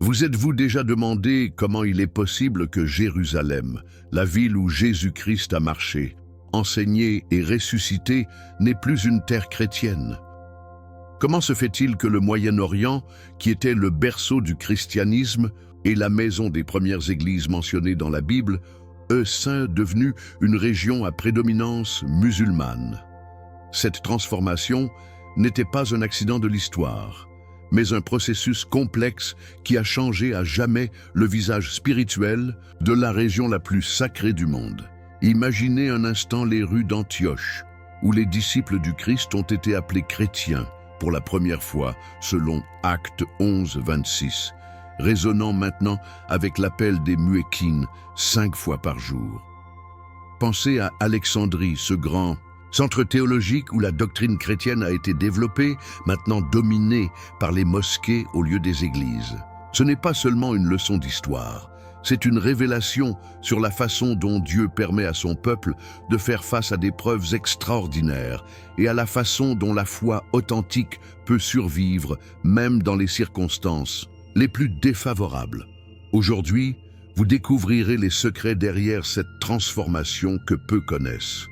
Vous êtes-vous déjà demandé comment il est possible que Jérusalem, la ville où Jésus-Christ a marché, enseigné et ressuscité, n'est plus une terre chrétienne? Comment se fait-il que le Moyen-Orient, qui était le berceau du christianisme et la maison des premières églises mentionnées dans la Bible, soit devenu une région à prédominance musulmane? Cette transformation n'était pas un accident de l'histoire, mais un processus complexe qui a changé à jamais le visage spirituel de la région la plus sacrée du monde. Imaginez un instant les rues d'Antioche, où les disciples du Christ ont été appelés chrétiens pour la première fois, selon Actes 11, 26, résonnant maintenant avec l'appel des muezzins 5 fois par jour. Pensez à Alexandrie, ce grand centre théologique où la doctrine chrétienne a été développée, maintenant dominée par les mosquées au lieu des églises. Ce n'est pas seulement une leçon d'histoire, c'est une révélation sur la façon dont Dieu permet à son peuple de faire face à des preuves extraordinaires et à la façon dont la foi authentique peut survivre même dans les circonstances les plus défavorables. Aujourd'hui, vous découvrirez les secrets derrière cette transformation que peu connaissent.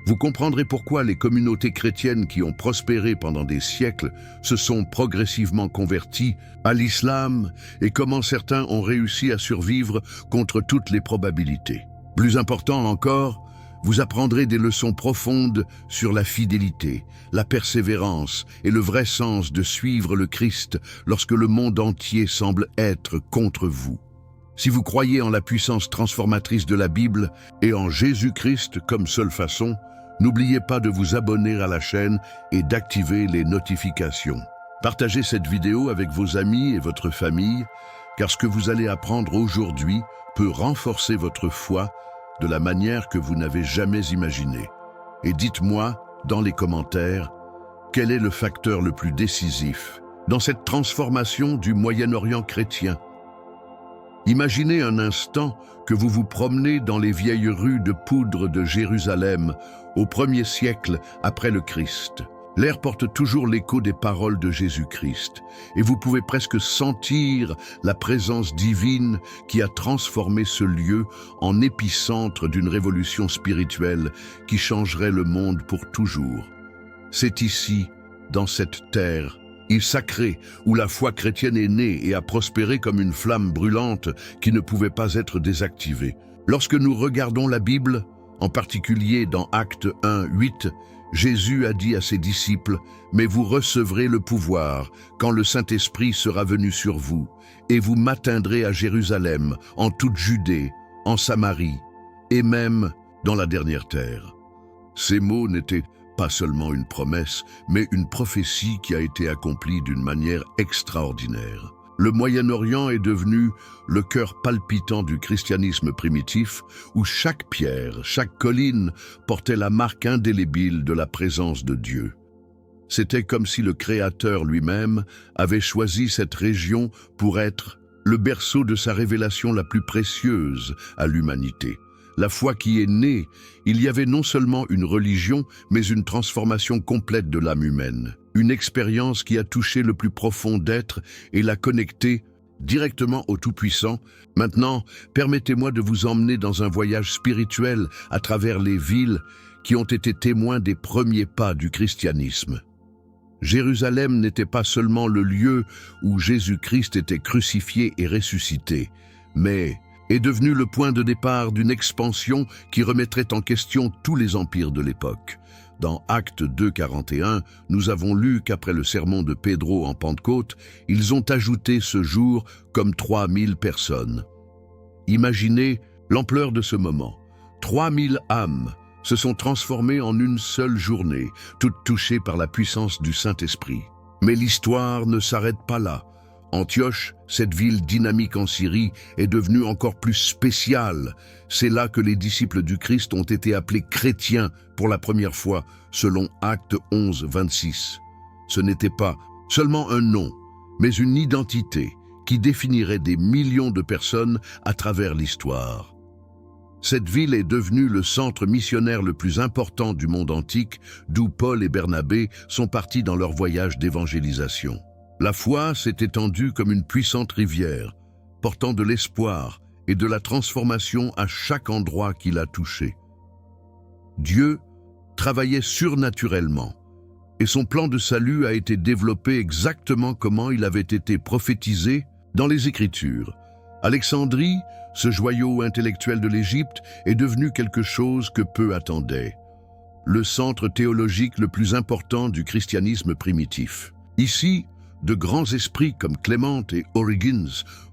Vous comprendrez pourquoi les communautés chrétiennes qui ont prospéré pendant des siècles se sont progressivement converties à l'islam et comment certains ont réussi à survivre contre toutes les probabilités. Plus important encore, vous apprendrez des leçons profondes sur la fidélité, la persévérance et le vrai sens de suivre le Christ lorsque le monde entier semble être contre vous. Si vous croyez en la puissance transformatrice de la Bible et en Jésus-Christ comme seule façon, n'oubliez pas de vous abonner à la chaîne et d'activer les notifications. Partagez cette vidéo avec vos amis et votre famille, car ce que vous allez apprendre aujourd'hui peut renforcer votre foi de la manière que vous n'avez jamais imaginée. Et dites-moi, dans les commentaires, quel est le facteur le plus décisif dans cette transformation du Moyen-Orient chrétien? Imaginez un instant que vous vous promenez dans les vieilles rues de poudre de Jérusalem au 1er siècle après le Christ. L'air porte toujours l'écho des paroles de Jésus-Christ et vous pouvez presque sentir la présence divine qui a transformé ce lieu en épicentre d'une révolution spirituelle qui changerait le monde pour toujours. C'est ici, dans cette terre sacrée, où la foi chrétienne est née et a prospéré comme une flamme brûlante qui ne pouvait pas être désactivée. Lorsque nous regardons la Bible, en particulier dans Actes 1, 8, Jésus a dit à ses disciples « Mais vous recevrez le pouvoir quand le Saint-Esprit sera venu sur vous, et vous m'atteindrez à Jérusalem, en toute Judée, en Samarie, et même dans la dernière terre. » Ces mots n'étaient pas seulement une promesse, mais une prophétie qui a été accomplie d'une manière extraordinaire. Le Moyen-Orient est devenu le cœur palpitant du christianisme primitif, où chaque pierre, chaque colline portait la marque indélébile de la présence de Dieu. C'était comme si le Créateur lui-même avait choisi cette région pour être le berceau de sa révélation la plus précieuse à l'humanité. La foi qui est née, il y avait non seulement une religion, mais une transformation complète de l'âme humaine. Une expérience qui a touché le plus profond d'être et l'a connecté directement au Tout-Puissant. Maintenant, permettez-moi de vous emmener dans un voyage spirituel à travers les villes qui ont été témoins des premiers pas du christianisme. Jérusalem n'était pas seulement le lieu où Jésus-Christ était crucifié et ressuscité, mais est devenu le point de départ d'une expansion qui remettrait en question tous les empires de l'époque. Dans Actes 2, 41, nous avons lu qu'après le sermon de Pedro en Pentecôte, ils ont ajouté ce jour comme 3000 personnes. Imaginez l'ampleur de ce moment. 3000 âmes se sont transformées en une seule journée, toutes touchées par la puissance du Saint-Esprit. Mais l'histoire ne s'arrête pas là. Antioche, cette ville dynamique en Syrie, est devenue encore plus spéciale. C'est là que les disciples du Christ ont été appelés chrétiens pour la première fois, selon Actes 11, 26. Ce n'était pas seulement un nom, mais une identité qui définirait des millions de personnes à travers l'histoire. Cette ville est devenue le centre missionnaire le plus important du monde antique, d'où Paul et Barnabé sont partis dans leur voyage d'évangélisation. La foi s'est étendue comme une puissante rivière, portant de l'espoir et de la transformation à chaque endroit qui l'a touché. Dieu travaillait surnaturellement, et son plan de salut a été développé exactement comment il avait été prophétisé dans les Écritures. Alexandrie, ce joyau intellectuel de l'Égypte, est devenu quelque chose que peu attendaient. Le centre théologique le plus important du christianisme primitif. Ici, de grands esprits comme Clément et Origène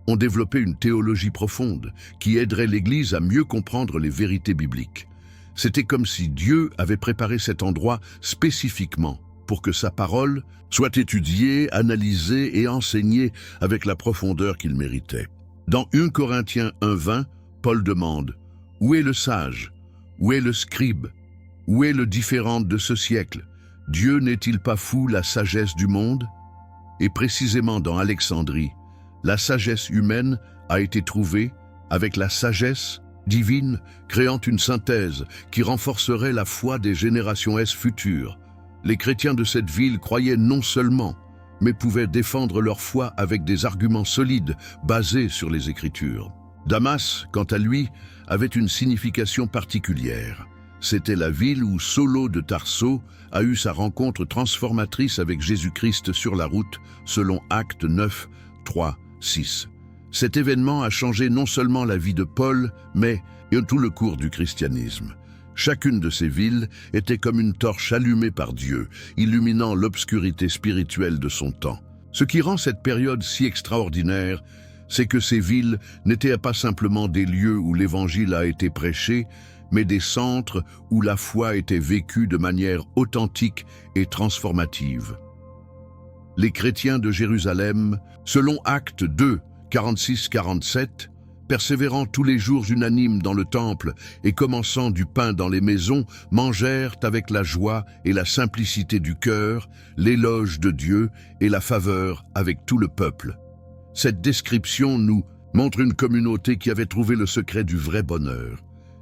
ont développé une théologie profonde qui aiderait l'Église à mieux comprendre les vérités bibliques. C'était comme si Dieu avait préparé cet endroit spécifiquement pour que sa parole soit étudiée, analysée et enseignée avec la profondeur qu'il méritait. Dans 1 Corinthiens 1:20, Paul demande « Où est le sage? Où est le scribe? Où est le différent de ce siècle? Dieu n'est-il pas fou la sagesse du monde ?» Et précisément dans Alexandrie, la sagesse humaine a été trouvée avec la sagesse divine, créant une synthèse qui renforcerait la foi des générations futures. Les chrétiens de cette ville croyaient non seulement, mais pouvaient défendre leur foi avec des arguments solides basés sur les Écritures. Damas, quant à lui, avait une signification particulière. C'était la ville où Saulo de Tarso a eu sa rencontre transformatrice avec Jésus-Christ sur la route, selon Actes 9, 3, 6. Cet événement a changé non seulement la vie de Paul, mais tout le cours du christianisme. Chacune de ces villes était comme une torche allumée par Dieu, illuminant l'obscurité spirituelle de son temps. Ce qui rend cette période si extraordinaire, c'est que ces villes n'étaient pas simplement des lieux où l'Évangile a été prêché, mais des centres où la foi était vécue de manière authentique et transformative. Les chrétiens de Jérusalem, selon Actes 2, 46-47, persévérant tous les jours unanimes dans le temple et commençant du pain dans les maisons, mangèrent avec la joie et la simplicité du cœur l'éloge de Dieu et la faveur avec tout le peuple. Cette description nous montre une communauté qui avait trouvé le secret du vrai bonheur,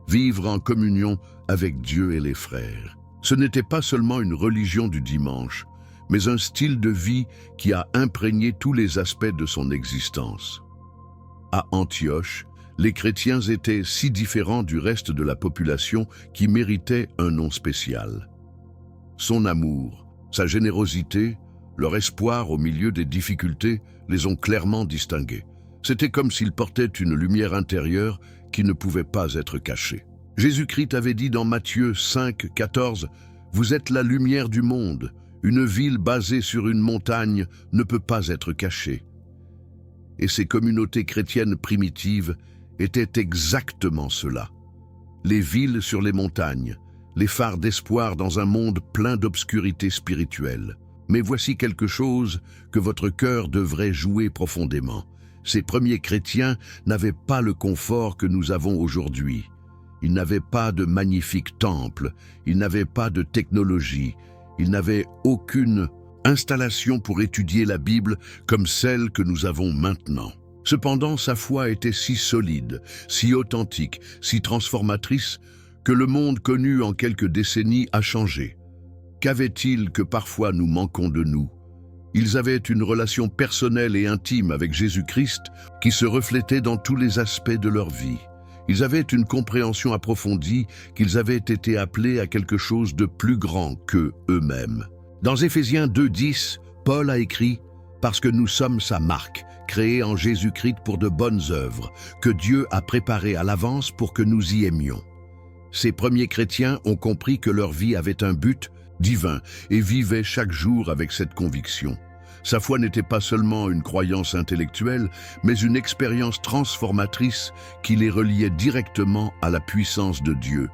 vivre en communion avec Dieu et les frères. Ce n'était pas seulement une religion du dimanche, mais un style de vie qui a imprégné tous les aspects de son existence. À Antioche, les chrétiens étaient si différents du reste de la population qui méritait un nom spécial. Son amour, sa générosité, leur espoir au milieu des difficultés les ont clairement distingués. C'était comme s'ils portaient une lumière intérieure qui ne pouvait pas être cachée. Jésus-Christ avait dit dans Matthieu 5, 14 « Vous êtes la lumière du monde. Une ville basée sur une montagne ne peut pas être cachée. » Et ces communautés chrétiennes primitives étaient exactement cela. Les villes sur les montagnes, les phares d'espoir dans un monde plein d'obscurité spirituelle. Mais voici quelque chose que votre cœur devrait jouer profondément. Ces premiers chrétiens n'avaient pas le confort que nous avons aujourd'hui. Ils n'avaient pas de magnifiques temples, ils n'avaient pas de technologie, ils n'avaient aucune installation pour étudier la Bible comme celle que nous avons maintenant. Cependant, sa foi était si solide, si authentique, si transformatrice, que le monde connu en quelques décennies a changé. Qu'avait-il que parfois nous manquons de nous? Ils avaient une relation personnelle et intime avec Jésus-Christ qui se reflétait dans tous les aspects de leur vie. Ils avaient une compréhension approfondie qu'ils avaient été appelés à quelque chose de plus grand qu'eux eux-mêmes. Dans Éphésiens 2:10, Paul a écrit « Parce que nous sommes sa marque, créée en Jésus-Christ pour de bonnes œuvres, que Dieu a préparées à l'avance pour que nous y aimions. » Ces premiers chrétiens ont compris que leur vie avait un but divin et vivaient chaque jour avec cette conviction. Sa foi n'était pas seulement une croyance intellectuelle, mais une expérience transformatrice qui les reliait directement à la puissance de Dieu.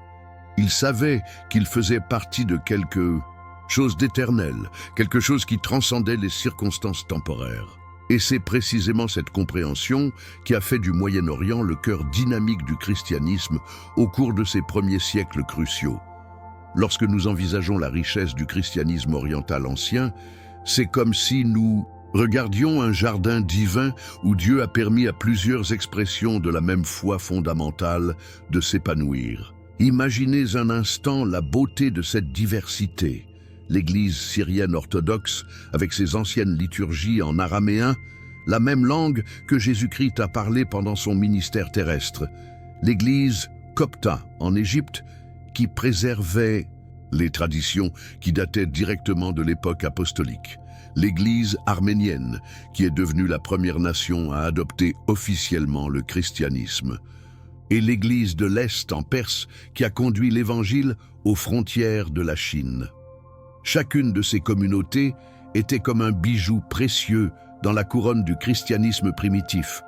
Ils savaient qu'ils faisaient partie de quelque chose d'éternel, quelque chose qui transcendait les circonstances temporaires. Et c'est précisément cette compréhension qui a fait du Moyen-Orient le cœur dynamique du christianisme au cours de ces premiers siècles cruciaux. Lorsque nous envisageons la richesse du christianisme oriental ancien, c'est comme si nous regardions un jardin divin où Dieu a permis à plusieurs expressions de la même foi fondamentale de s'épanouir. Imaginez un instant la beauté de cette diversité. l'Église syrienne orthodoxe, avec ses anciennes liturgies en araméen, la même langue que Jésus-Christ a parlé pendant son ministère terrestre. L'Église copta en Égypte, qui préservait les traditions qui dataient directement de l'époque apostolique. L'Église arménienne, qui est devenue la première nation à adopter officiellement le christianisme. Et l'Église de l'Est en Perse, qui a conduit l'Évangile aux frontières de la Chine. Chacune de ces communautés était comme un bijou précieux dans la couronne du christianisme primitif,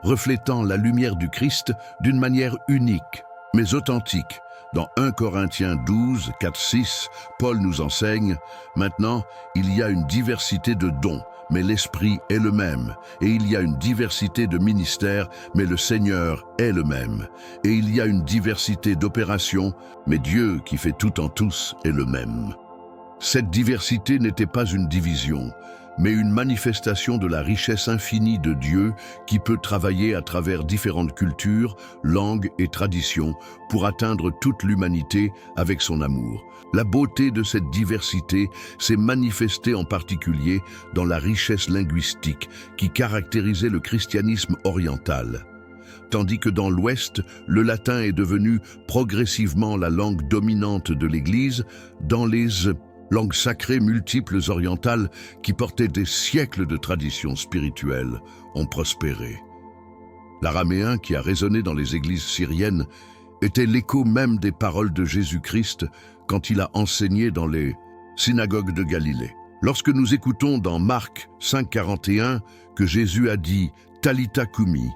reflétant la lumière du Christ d'une manière unique, mais authentique. Dans 1 Corinthiens 12, 4, 6, Paul nous enseigne « Maintenant, il y a une diversité de dons, mais l'Esprit est le même. Et il y a une diversité de ministères, mais le Seigneur est le même. Et il y a une diversité d'opérations, mais Dieu qui fait tout en tous est le même. » Cette diversité n'était pas une division, mais une manifestation de la richesse infinie de Dieu qui peut travailler à travers différentes cultures, langues et traditions pour atteindre toute l'humanité avec son amour. La beauté de cette diversité s'est manifestée en particulier dans la richesse linguistique qui caractérisait le christianisme oriental. Tandis que dans l'Ouest, le latin est devenu progressivement la langue dominante de l'Église, dans les langues sacrées multiples orientales qui portaient des siècles de traditions spirituelles ont prospéré. L'araméen qui a résonné dans les églises syriennes était l'écho même des paroles de Jésus-Christ quand il a enseigné dans les synagogues de Galilée. Lorsque nous écoutons dans Marc 5,41 que Jésus a dit « Talitha Kumi »,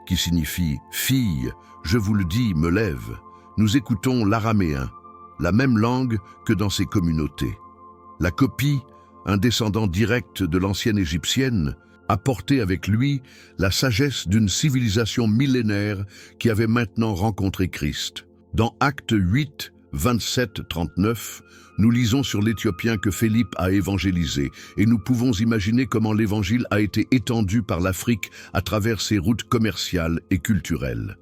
qui signifie « Fille, je vous le dis, me lève », nous écoutons l'araméen, la même langue que dans ces communautés. La copie, un descendant direct de l'ancienne égyptienne, a porté avec lui la sagesse d'une civilisation millénaire qui avait maintenant rencontré Christ. Dans Actes 8, 27-39, nous lisons sur l'Éthiopien que Philippe a évangélisé et nous pouvons imaginer comment l'Évangile a été étendu par l'Afrique à travers ses routes commerciales et culturelles.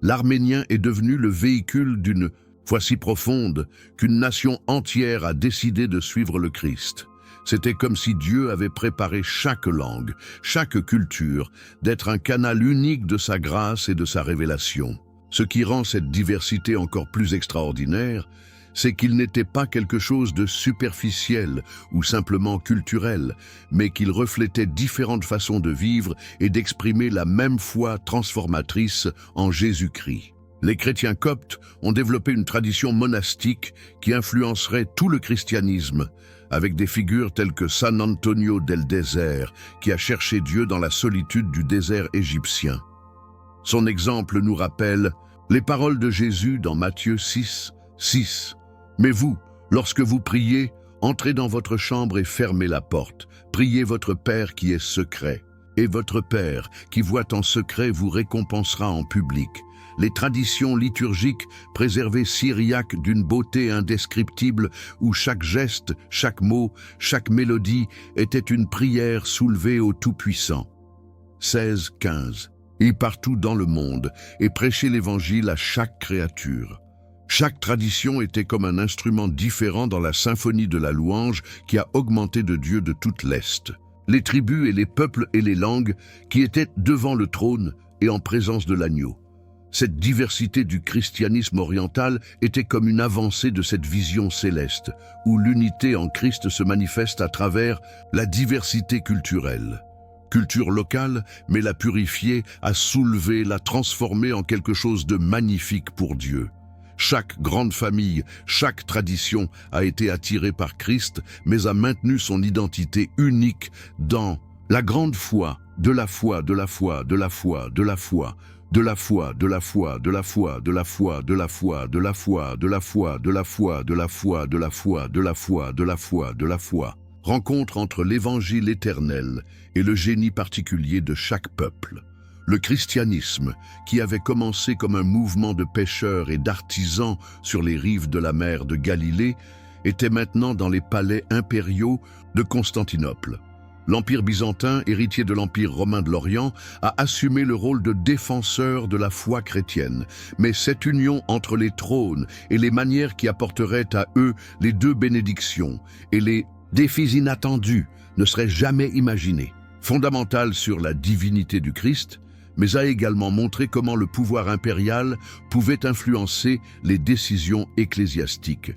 L'Arménien est devenu le véhicule d'une foi si profonde qu'une nation entière a décidé de suivre le Christ. C'était comme si Dieu avait préparé chaque langue, chaque culture, d'être un canal unique de sa grâce et de sa révélation. Ce qui rend cette diversité encore plus extraordinaire, c'est qu'il n'était pas quelque chose de superficiel ou simplement culturel, mais qu'il reflétait différentes façons de vivre et d'exprimer la même foi transformatrice en Jésus-Christ. Les chrétiens coptes ont développé une tradition monastique qui influencerait tout le christianisme, avec des figures telles que San Antonio del Désert, qui a cherché Dieu dans la solitude du désert égyptien. Son exemple nous rappelle les paroles de Jésus dans Matthieu 6, 6. « Mais vous, lorsque vous priez, entrez dans votre chambre et fermez la porte. Priez votre Père qui est secret. Et votre Père, qui voit en secret, vous récompensera en public. » Les traditions liturgiques préservaient Syriaque d'une beauté indescriptible où chaque geste, chaque mot, chaque mélodie était une prière soulevée au Tout-Puissant. 16, 15. Et partout dans le monde, et prêcher l'Évangile à chaque créature. Chaque tradition était comme un instrument différent dans la symphonie de la louange qui a augmenté de Dieu de toute l'Est. Les tribus et les peuples et les langues qui étaient devant le trône et en présence de l'agneau. Cette diversité du christianisme oriental était comme une avancée de cette vision céleste, où l'unité en Christ se manifeste à travers la diversité culturelle. Culture locale, mais la purifier, a soulevé, la transformer en quelque chose de magnifique pour Dieu. Chaque grande famille, chaque tradition a été attirée par Christ, mais a maintenu son identité unique dans la grande foi, de la foi, de la foi, de la foi, de la foi, de la foi, de la foi, de la foi, de la foi, de la foi, de la foi, de la foi, de la foi, de la foi, de la foi, de la foi, de la foi, de la foi. Rencontre entre l'évangile éternel et le génie particulier de chaque peuple. Le christianisme, qui avait commencé comme un mouvement de pêcheurs et d'artisans sur les rives de la mer de Galilée, était maintenant dans les palais impériaux de Constantinople. L'Empire byzantin, héritier de l'Empire romain de l'Orient, a assumé le rôle de défenseur de la foi chrétienne. Mais cette union entre les trônes et les manières qui apporteraient à eux les deux bénédictions et les défis inattendus ne serait jamais imaginée. Fondamentale sur la divinité du Christ, mais a également montré comment le pouvoir impérial pouvait influencer les décisions ecclésiastiques.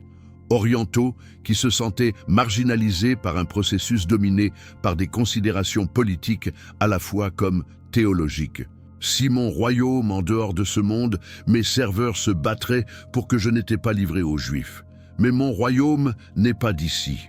Orientaux qui se sentaient marginalisés par un processus dominé par des considérations politiques à la fois comme théologiques. Si mon royaume en dehors de ce monde, mes serveurs se battraient pour que je n'étais pas livré aux Juifs. Mais mon royaume n'est pas d'ici.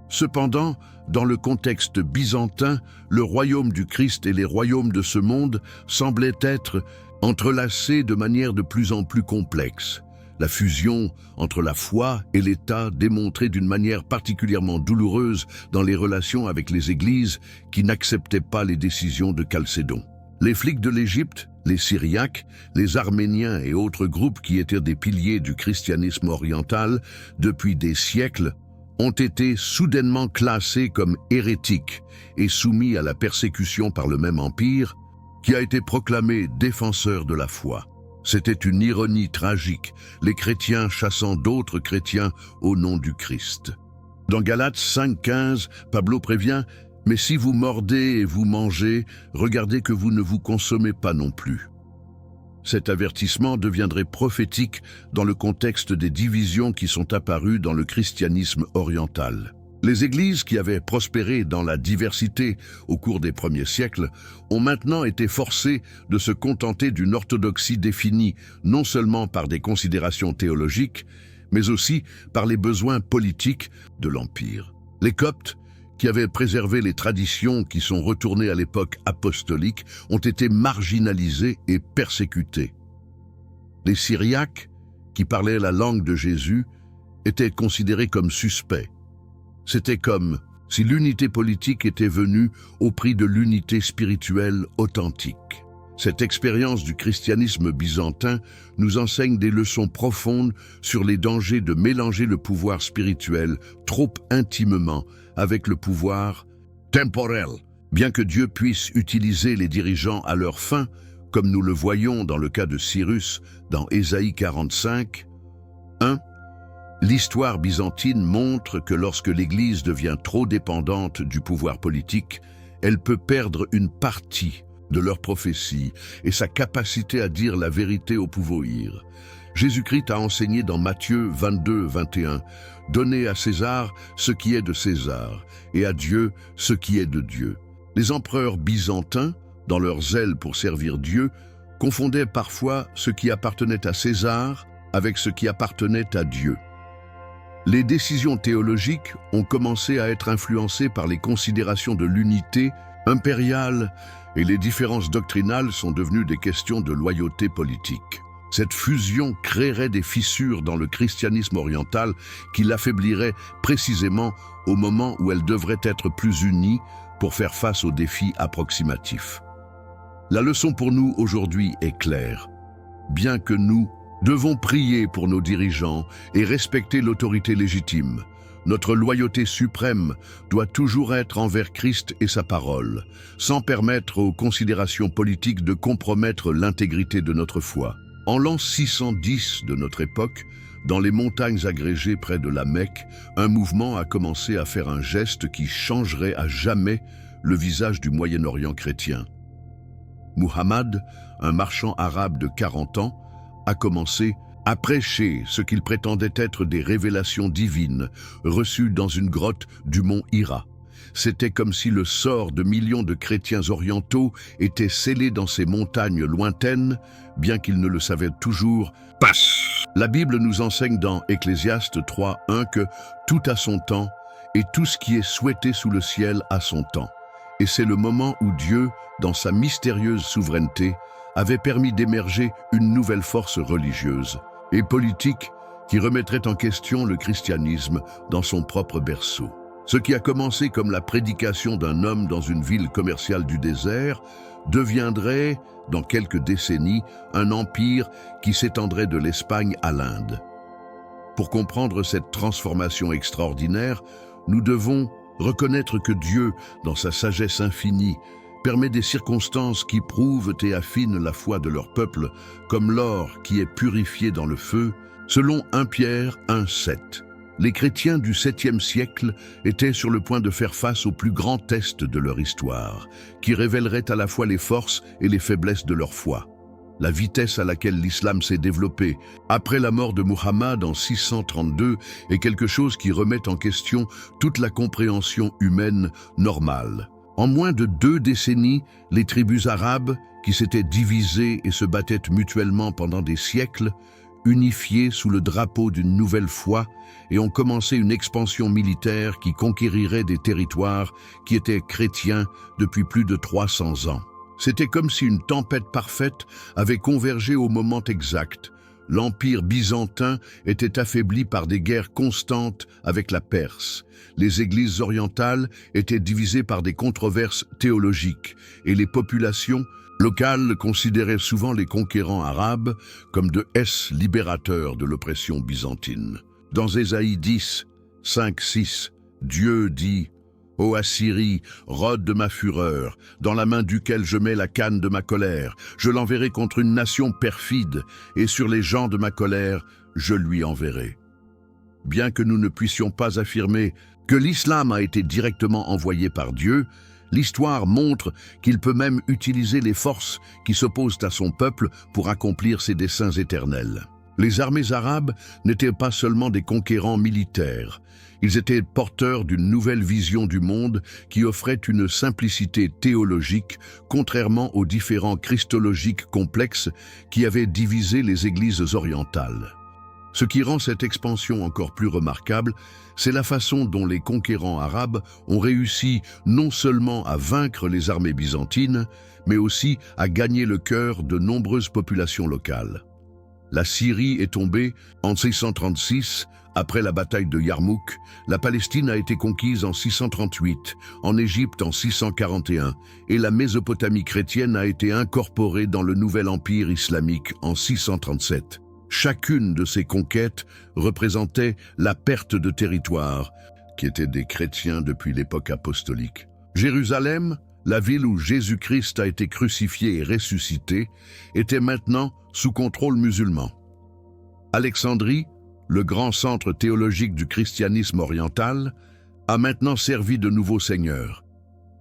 Cependant, dans le contexte byzantin, le royaume du Christ et les royaumes de ce monde semblaient être entrelacés de manière de plus en plus complexe. La fusion entre la foi et l'État démontrait d'une manière particulièrement douloureuse dans les relations avec les églises qui n'acceptaient pas les décisions de Chalcédon. Les flics de l'Égypte, les Syriaques, les Arméniens et autres groupes qui étaient des piliers du christianisme oriental depuis des siècles ont été soudainement classés comme hérétiques et soumis à la persécution par le même empire qui a été proclamé défenseur de la foi. C'était une ironie tragique, les chrétiens chassant d'autres chrétiens au nom du Christ. Dans Galates 5,15, Pablo prévient « Mais si vous mordez et vous mangez, regardez que vous ne vous consommez pas non plus. » Cet avertissement deviendrait prophétique dans le contexte des divisions qui sont apparues dans le christianisme oriental. Les églises qui avaient prospéré dans la diversité au cours des premiers siècles ont maintenant été forcées de se contenter d'une orthodoxie définie non seulement par des considérations théologiques, mais aussi par les besoins politiques de l'Empire. Les Coptes, qui avaient préservé les traditions qui sont retournées à l'époque apostolique, ont été marginalisés et persécutés. Les Syriaques, qui parlaient la langue de Jésus, étaient considérés comme suspects. C'était comme si l'unité politique était venue au prix de l'unité spirituelle authentique. Cette expérience du christianisme byzantin nous enseigne des leçons profondes sur les dangers de mélanger le pouvoir spirituel trop intimement avec le pouvoir temporel. Bien que Dieu puisse utiliser les dirigeants à leur fin, comme nous le voyons dans le cas de Cyrus dans Ésaïe 45, 1, l'histoire byzantine montre que lorsque l'Église devient trop dépendante du pouvoir politique, elle peut perdre une partie de leur prophétie et sa capacité à dire la vérité au pouvoir. Jésus-Christ a enseigné dans Matthieu 22, 21, « Donnez à César ce qui est de César, et à Dieu ce qui est de Dieu. » Les empereurs byzantins, dans leur zèle pour servir Dieu, confondaient parfois ce qui appartenait à César avec ce qui appartenait à Dieu. Les décisions théologiques ont commencé à être influencées par les considérations de l'unité impériale et les différences doctrinales sont devenues des questions de loyauté politique. Cette fusion créerait des fissures dans le christianisme oriental qui l'affaiblirait précisément au moment où elle devrait être plus unie pour faire face aux défis approximatifs. La leçon pour nous aujourd'hui est claire. Bien que nous devons prier pour nos dirigeants et respecter l'autorité légitime, notre loyauté suprême doit toujours être envers Christ et sa parole, sans permettre aux considérations politiques de compromettre l'intégrité de notre foi. En l'an 610 de notre époque, dans les montagnes agrégées près de la Mecque, un mouvement a commencé à faire un geste qui changerait à jamais le visage du Moyen-Orient chrétien. Muhammad, un marchand arabe de 40 ans, a commencé à prêcher ce qu'il prétendait être des révélations divines reçues dans une grotte du mont Hira. C'était comme si le sort de millions de chrétiens orientaux était scellé dans ces montagnes lointaines, bien qu'ils ne le savaient toujours pas. La Bible nous enseigne dans Ecclésiaste 3:1 que tout a son temps et tout ce qui est souhaité sous le ciel a son temps. Et c'est le moment où Dieu, dans sa mystérieuse souveraineté, avait permis d'émerger une nouvelle force religieuse et politique qui remettrait en question le christianisme dans son propre berceau. Ce qui a commencé comme la prédication d'un homme dans une ville commerciale du désert deviendrait, dans quelques décennies, un empire qui s'étendrait de l'Espagne à l'Inde. Pour comprendre cette transformation extraordinaire, nous devons Reconnaître que Dieu, dans sa sagesse infinie, permet des circonstances qui prouvent et affinent la foi de leur peuple, comme l'or qui est purifié dans le feu, selon 1 Pierre 1,7. Les chrétiens du 7e siècle étaient sur le point de faire face au plus grand test de leur histoire, qui révélerait à la fois les forces et les faiblesses de leur foi. La vitesse à laquelle l'islam s'est développé après la mort de Muhammad en 632 est quelque chose qui remet en question toute la compréhension humaine normale. En moins de 2 décennies, les tribus arabes, qui s'étaient divisées et se battaient mutuellement pendant des siècles, unifiées sous le drapeau d'une nouvelle foi, et ont commencé une expansion militaire qui conquérirait des territoires qui étaient chrétiens depuis plus de 300 ans. C'était comme si une tempête parfaite avait convergé au moment exact. L'Empire byzantin était affaibli par des guerres constantes avec la Perse. Les églises orientales étaient divisées par des controverses théologiques et les populations locales considéraient souvent les conquérants arabes comme de libérateurs de l'oppression byzantine. Dans Ésaïe 10, 5-6, Dieu dit « Ô Assyrie, rod de ma fureur, dans la main duquel je mets la canne de ma colère, je l'enverrai contre une nation perfide, et sur les gens de ma colère, je lui enverrai. » Bien que nous ne puissions pas affirmer que l'islam a été directement envoyé par Dieu, l'histoire montre qu'il peut même utiliser les forces qui s'opposent à son peuple pour accomplir ses desseins éternels. Les armées arabes n'étaient pas seulement des conquérants militaires, ils étaient porteurs d'une nouvelle vision du monde qui offrait une simplicité théologique, contrairement aux différents christologiques complexes qui avaient divisé les églises orientales. Ce qui rend cette expansion encore plus remarquable, c'est la façon dont les conquérants arabes ont réussi non seulement à vaincre les armées byzantines, mais aussi à gagner le cœur de nombreuses populations locales. La Syrie est tombée en 636, après la bataille de Yarmouk, la Palestine a été conquise en 638, en Égypte en 641, et la Mésopotamie chrétienne a été incorporée dans le nouvel empire islamique en 637. Chacune de ces conquêtes représentait la perte de territoire, qui étaient des chrétiens depuis l'époque apostolique. Jérusalem, la ville où Jésus-Christ a été crucifié et ressuscité, était maintenant sous contrôle musulman. Alexandrie, le grand centre théologique du christianisme oriental, a maintenant servi de nouveau Seigneur.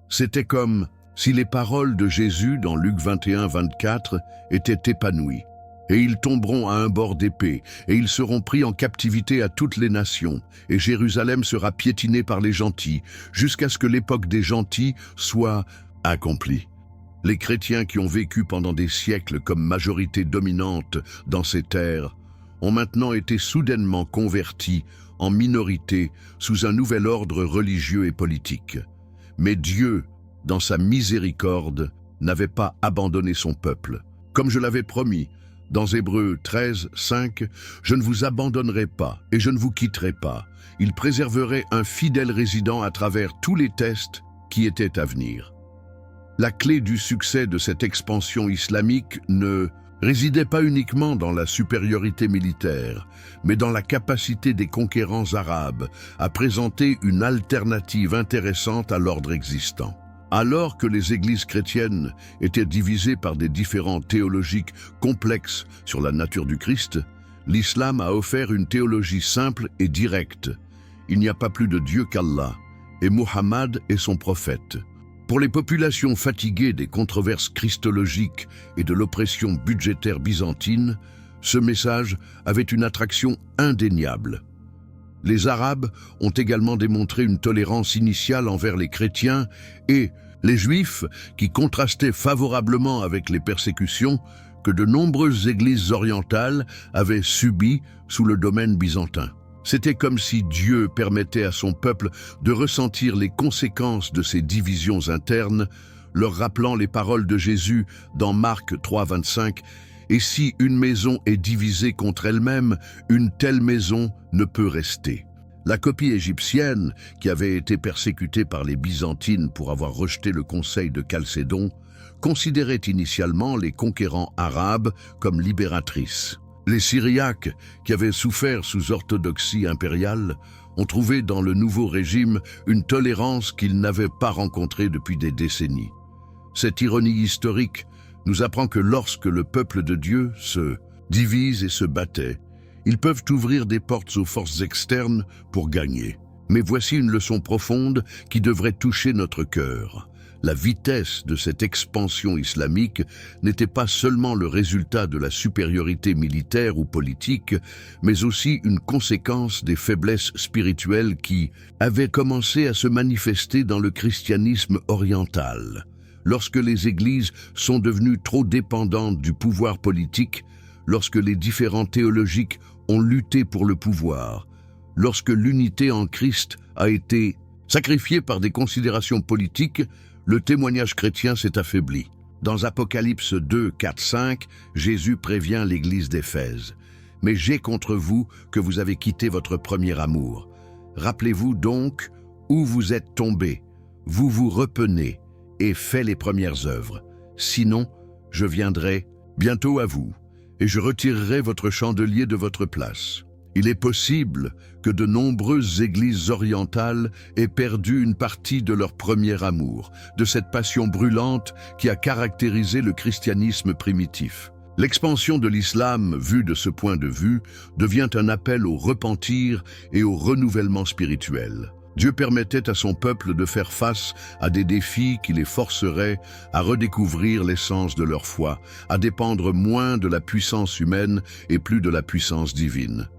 C'était comme si les paroles de Jésus dans Luc 21-24 étaient épanouies. Et ils tomberont à un bord d'épée, et ils seront pris en captivité à toutes les nations, et Jérusalem sera piétinée par les gentils, jusqu'à ce que l'époque des gentils soit accomplie. Les chrétiens qui ont vécu pendant des siècles comme majorité dominante dans ces terres ont maintenant été soudainement convertis en minorité sous un nouvel ordre religieux et politique. Mais Dieu, dans sa miséricorde, n'avait pas abandonné son peuple. Comme je l'avais promis, dans Hébreux 13, 5, « Je ne vous abandonnerai pas et je ne vous quitterai pas. Il préserverait un fidèle résident à travers tous les tests qui étaient à venir. » La clé du succès de cette expansion islamique ne résidait pas uniquement dans la supériorité militaire, mais dans la capacité des conquérants arabes à présenter une alternative intéressante à l'ordre existant. Alors que les églises chrétiennes étaient divisées par des différends théologiques complexes sur la nature du Christ, l'islam a offert une théologie simple et directe. Il n'y a pas plus de Dieu qu'Allah, et Muhammad est son prophète. Pour les populations fatiguées des controverses christologiques et de l'oppression budgétaire byzantine, ce message avait une attraction indéniable. Les Arabes ont également démontré une tolérance initiale envers les chrétiens et les Juifs, qui contrastaient favorablement avec les persécutions que de nombreuses églises orientales avaient subies sous le domaine byzantin. C'était comme si Dieu permettait à son peuple de ressentir les conséquences de ces divisions internes, leur rappelant les paroles de Jésus dans Marc 3,25 « Et si une maison est divisée contre elle-même, une telle maison ne peut rester. » La copie égyptienne, qui avait été persécutée par les Byzantines pour avoir rejeté le conseil de Chalcédon, considérait initialement les conquérants arabes comme libératrices. Les Syriaques, qui avaient souffert sous orthodoxie impériale, On trouvait dans le nouveau régime une tolérance qu'ils n'avaient pas rencontrée depuis des décennies. Cette ironie historique nous apprend que lorsque le peuple de Dieu se divise et se battait, ils peuvent ouvrir des portes aux forces externes pour gagner. Mais voici une leçon profonde qui devrait toucher notre cœur. La vitesse de cette expansion islamique n'était pas seulement le résultat de la supériorité militaire ou politique, mais aussi une conséquence des faiblesses spirituelles qui avaient commencé à se manifester dans le christianisme oriental. Lorsque les églises sont devenues trop dépendantes du pouvoir politique, lorsque les différents théologiques ont lutté pour le pouvoir, lorsque l'unité en Christ a été sacrifiée par des considérations politiques, le témoignage chrétien s'est affaibli. Dans Apocalypse 2, 4, 5, Jésus prévient l'église d'Éphèse. « Mais j'ai contre vous que vous avez quitté votre premier amour. Rappelez-vous donc où vous êtes tombés. Vous vous repenez et faites les premières œuvres. Sinon, je viendrai bientôt à vous et je retirerai votre chandelier de votre place. » Il est possible que de nombreuses églises orientales aient perdu une partie de leur premier amour, de cette passion brûlante qui a caractérisé le christianisme primitif. L'expansion de l'islam, vue de ce point de vue, devient un appel au repentir et au renouvellement spirituel. Dieu permettait à son peuple de faire face à des défis qui les forceraient à redécouvrir l'essence de leur foi, à dépendre moins de la puissance humaine et plus de la puissance divine.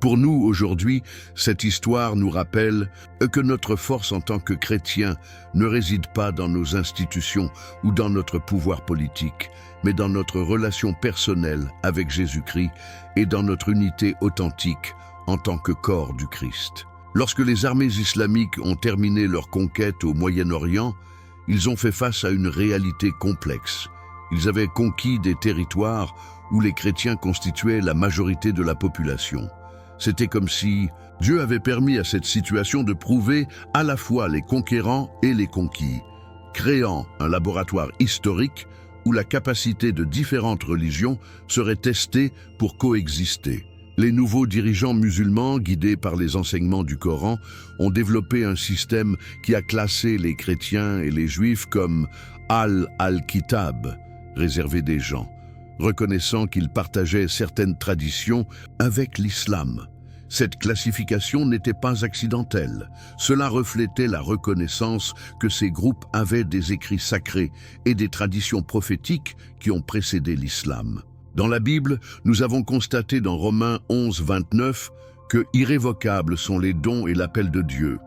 Pour nous, aujourd'hui, cette histoire nous rappelle que notre force en tant que chrétiens ne réside pas dans nos institutions ou dans notre pouvoir politique, mais dans notre relation personnelle avec Jésus-Christ et dans notre unité authentique en tant que corps du Christ. Lorsque les armées islamiques ont terminé leur conquête au Moyen-Orient, ils ont fait face à une réalité complexe. Ils avaient conquis des territoires où les chrétiens constituaient la majorité de la population. C'était comme si Dieu avait permis à cette situation de prouver à la fois les conquérants et les conquis, créant un laboratoire historique où la capacité de différentes religions serait testée pour coexister. Les nouveaux dirigeants musulmans, guidés par les enseignements du Coran, ont développé un système qui a classé les chrétiens et les juifs comme al-Kitab, réservé des gens, reconnaissant qu'ils partageaient certaines traditions avec l'islam. Cette classification n'était pas accidentelle. Cela reflétait la reconnaissance que ces groupes avaient des écrits sacrés et des traditions prophétiques qui ont précédé l'islam. Dans la Bible, nous avons constaté dans Romains 11, 29 que irrévocables sont les dons et l'appel de Dieu.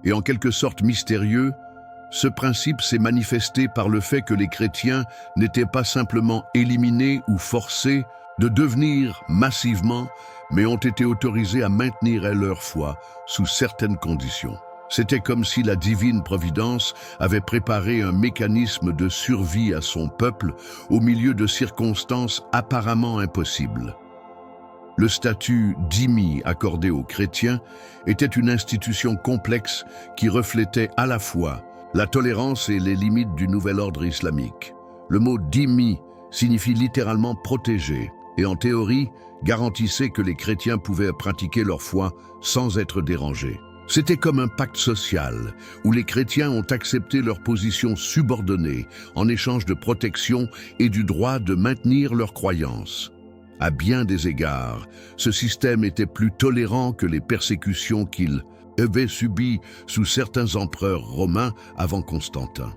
Et en quelque sorte mystérieux, ce principe s'est manifesté par le fait que les chrétiens n'étaient pas simplement éliminés ou forcés de devenir massivement, mais ont été autorisés à maintenir leur foi sous certaines conditions. C'était comme si la divine providence avait préparé un mécanisme de survie à son peuple au milieu de circonstances apparemment impossibles. Le statut dhimmi accordé aux chrétiens était une institution complexe qui reflétait à la fois la tolérance et les limites du nouvel ordre islamique. Le mot dhimmi signifie littéralement protégé et en théorie garantissait que les chrétiens pouvaient pratiquer leur foi sans être dérangés. C'était comme un pacte social où les chrétiens ont accepté leur position subordonnée en échange de protection et du droit de maintenir leurs croyances. À bien des égards, ce système était plus tolérant que les persécutions qu'il avait subies sous certains empereurs romains avant Constantin.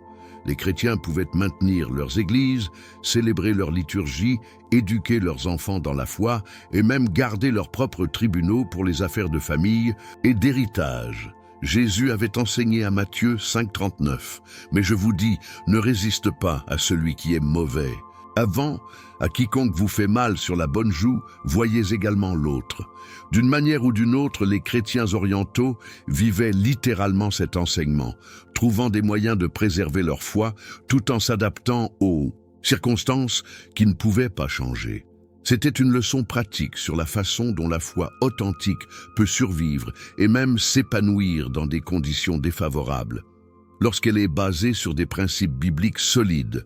Les chrétiens pouvaient maintenir leurs églises, célébrer leur liturgie, éduquer leurs enfants dans la foi et même garder leurs propres tribunaux pour les affaires de famille et d'héritage. Jésus avait enseigné à Matthieu 5,39 « Mais je vous dis, ne résiste pas à celui qui est mauvais. Avant, à quiconque vous fait mal sur la bonne joue, voyez également l'autre. » D'une manière ou d'une autre, les chrétiens orientaux vivaient littéralement cet enseignement, trouvant des moyens de préserver leur foi tout en s'adaptant aux circonstances qui ne pouvaient pas changer. C'était une leçon pratique sur la façon dont la foi authentique peut survivre et même s'épanouir dans des conditions défavorables, lorsqu'elle est basée sur des principes bibliques solides,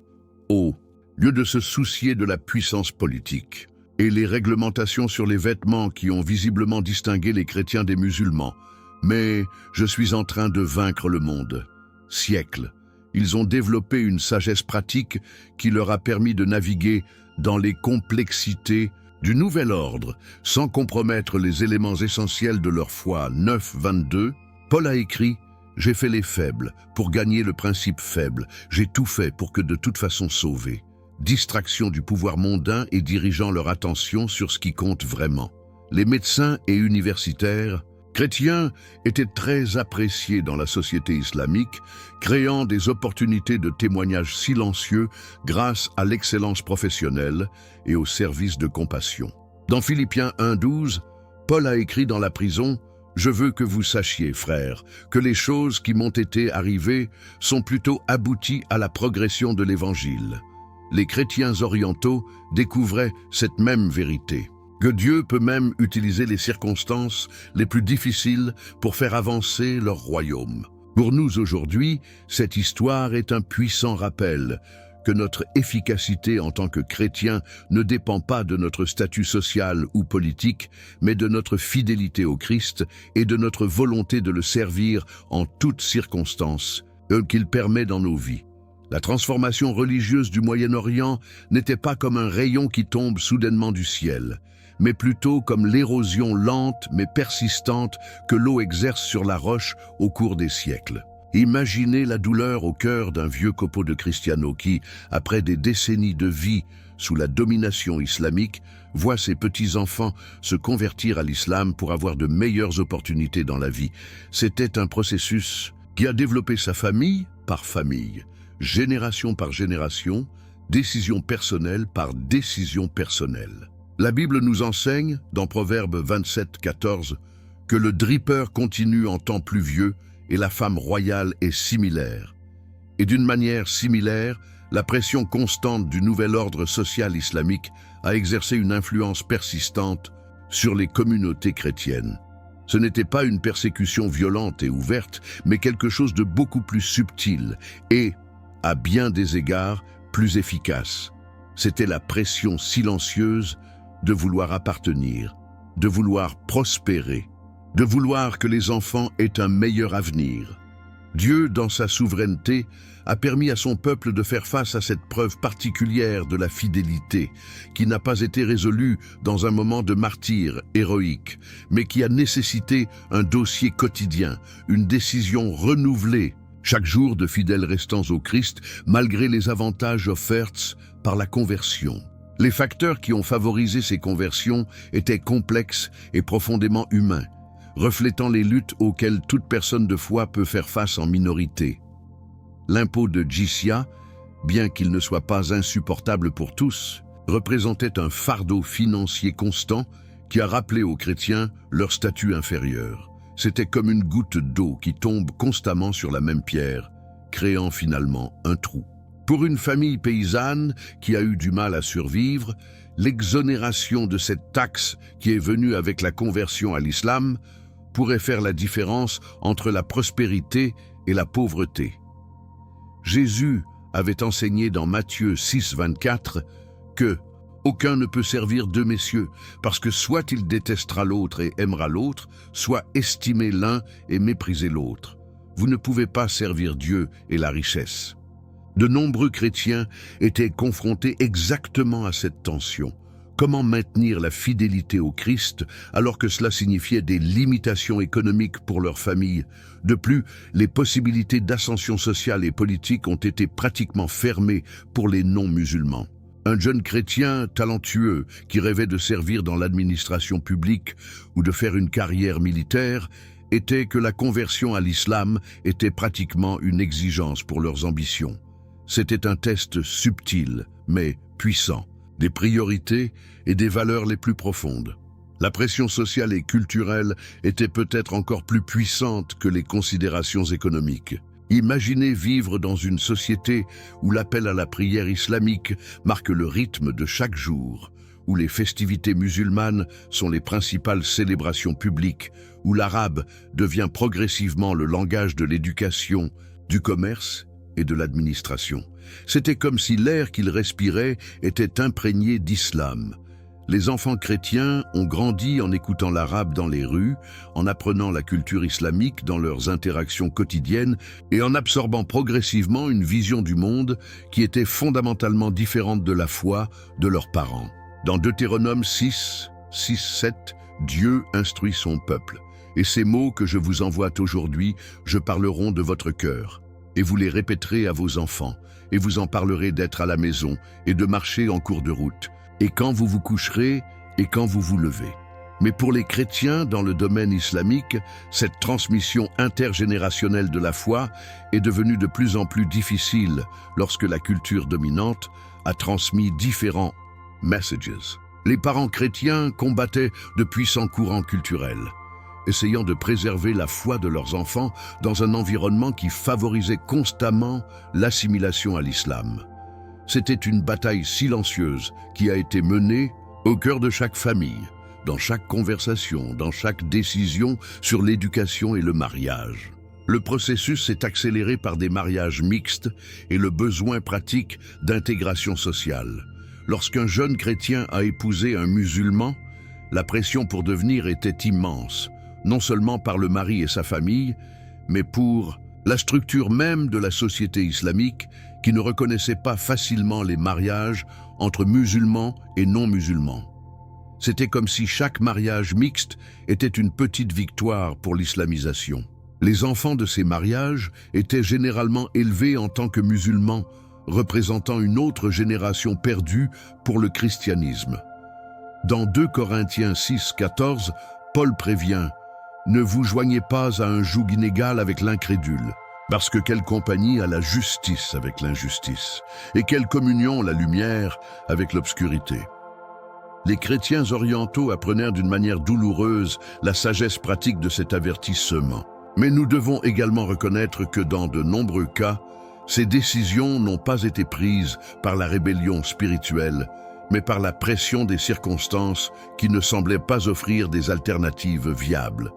au lieu de se soucier de la puissance politique. et les réglementations sur les vêtements qui ont visiblement distingué les chrétiens des musulmans. Mais je suis en train de vaincre le monde. Siècles, ils ont développé une sagesse pratique qui leur a permis de naviguer dans les complexités du nouvel ordre sans compromettre les éléments essentiels de leur foi. 9:22, Paul a écrit « J'ai fait les faibles pour gagner le principe faible. J'ai tout fait pour que de toute façon sauver. » Distraction du pouvoir mondain et dirigeant leur attention sur ce qui compte vraiment. Les médecins et universitaires chrétiens étaient très appréciés dans la société islamique, créant des opportunités de témoignage silencieux grâce à l'excellence professionnelle et au service de compassion. Dans Philippiens 1:12, Paul a écrit dans la prison « Je veux que vous sachiez, frères, que les choses qui m'ont été arrivées sont plutôt abouties à la progression de l'Évangile. » Les chrétiens orientaux découvraient cette même vérité, que Dieu peut même utiliser les circonstances les plus difficiles pour faire avancer leur royaume. Pour nous aujourd'hui, cette histoire est un puissant rappel que notre efficacité en tant que chrétiens ne dépend pas de notre statut social ou politique, mais de notre fidélité au Christ et de notre volonté de le servir en toutes circonstances qu'il permet dans nos vies. La transformation religieuse du Moyen-Orient n'était pas comme un rayon qui tombe soudainement du ciel, mais plutôt comme l'érosion lente mais persistante que l'eau exerce sur la roche au cours des siècles. Imaginez la douleur au cœur d'un vieux copeau de Cristiano qui, après des décennies de vie sous la domination islamique, voit ses petits-enfants se convertir à l'islam pour avoir de meilleures opportunités dans la vie. C'était un processus qui a développé sa famille par famille, génération par génération, décision personnelle par décision personnelle. La Bible nous enseigne, dans Proverbes 27:14, que le dripper continue en temps pluvieux et la femme royale est similaire. Et d'une manière similaire, la pression constante du nouvel ordre social islamique a exercé une influence persistante sur les communautés chrétiennes. Ce n'était pas une persécution violente et ouverte, mais quelque chose de beaucoup plus subtil et, à bien des égards, plus efficace. C'était la pression silencieuse de vouloir appartenir, de vouloir prospérer, de vouloir que les enfants aient un meilleur avenir. Dieu, dans sa souveraineté, a permis à son peuple de faire face à cette preuve particulière de la fidélité, qui n'a pas été résolue dans un moment de martyre héroïque, mais qui a nécessité un dossier quotidien, une décision renouvelée, chaque jour de fidèles restants au Christ, malgré les avantages offerts par la conversion. Les facteurs qui ont favorisé ces conversions étaient complexes et profondément humains, reflétant les luttes auxquelles toute personne de foi peut faire face en minorité. L'impôt de Jizya, bien qu'il ne soit pas insupportable pour tous, représentait un fardeau financier constant qui a rappelé aux chrétiens leur statut inférieur. C'était comme une goutte d'eau qui tombe constamment sur la même pierre, créant finalement un trou. Pour une famille paysanne qui a eu du mal à survivre, l'exonération de cette taxe qui est venue avec la conversion à l'islam pourrait faire la différence entre la prospérité et la pauvreté. Jésus avait enseigné dans Matthieu 6:24 que « Aucun ne peut servir deux messieurs, parce que soit il détestera l'autre et aimera l'autre, soit estimer l'un et mépriser l'autre. Vous ne pouvez pas servir Dieu et la richesse. » De nombreux chrétiens étaient confrontés exactement à cette tension. Comment maintenir la fidélité au Christ alors que cela signifiait des limitations économiques pour leur famille? De plus, les possibilités d'ascension sociale et politique ont été pratiquement fermées pour les non-musulmans. Un jeune chrétien talentueux qui rêvait de servir dans l'administration publique ou de faire une carrière militaire était que la conversion à l'islam était pratiquement une exigence pour leurs ambitions. C'était un test subtil, mais puissant, des priorités et des valeurs les plus profondes. La pression sociale et culturelle était peut-être encore plus puissante que les considérations économiques. Imaginez vivre dans une société où l'appel à la prière islamique marque le rythme de chaque jour, où les festivités musulmanes sont les principales célébrations publiques, où l'arabe devient progressivement le langage de l'éducation, du commerce et de l'administration. C'était comme si l'air qu'il respirait était imprégné d'islam. Les enfants chrétiens ont grandi en écoutant l'arabe dans les rues, en apprenant la culture islamique dans leurs interactions quotidiennes et en absorbant progressivement une vision du monde qui était fondamentalement différente de la foi de leurs parents. Dans Deutéronome 6:7, Dieu instruit son peuple. Et ces mots que je vous envoie aujourd'hui, je parleront de votre cœur. Et vous les répéterez à vos enfants, et vous en parlerez d'être à la maison et de marcher en cours de route, et quand vous vous coucherez et quand vous vous levez. Mais pour les chrétiens dans le domaine islamique, cette transmission intergénérationnelle de la foi est devenue de plus en plus difficile lorsque la culture dominante a transmis différents messages. Les parents chrétiens combattaient de puissants courants culturels, essayant de préserver la foi de leurs enfants dans un environnement qui favorisait constamment l'assimilation à l'islam. C'était une bataille silencieuse qui a été menée au cœur de chaque famille, dans chaque conversation, dans chaque décision sur l'éducation et le mariage. Le processus s'est accéléré par des mariages mixtes et le besoin pratique d'intégration sociale. Lorsqu'un jeune chrétien a épousé un musulman, la pression pour devenir était immense, non seulement par le mari et sa famille, mais pour la structure même de la société islamique qui ne reconnaissait pas facilement les mariages entre musulmans et non-musulmans. C'était comme si chaque mariage mixte était une petite victoire pour l'islamisation. Les enfants de ces mariages étaient généralement élevés en tant que musulmans, représentant une autre génération perdue pour le christianisme. Dans 2 Corinthiens 6:14, Paul prévient « Ne vous joignez pas à un joug inégal avec l'incrédule, parce que quelle compagnie a la justice avec l'injustice, et quelle communion la lumière avec l'obscurité. » Les chrétiens orientaux apprenaient d'une manière douloureuse la sagesse pratique de cet avertissement. Mais nous devons également reconnaître que dans de nombreux cas, ces décisions n'ont pas été prises par la rébellion spirituelle, mais par la pression des circonstances qui ne semblaient pas offrir des alternatives viables.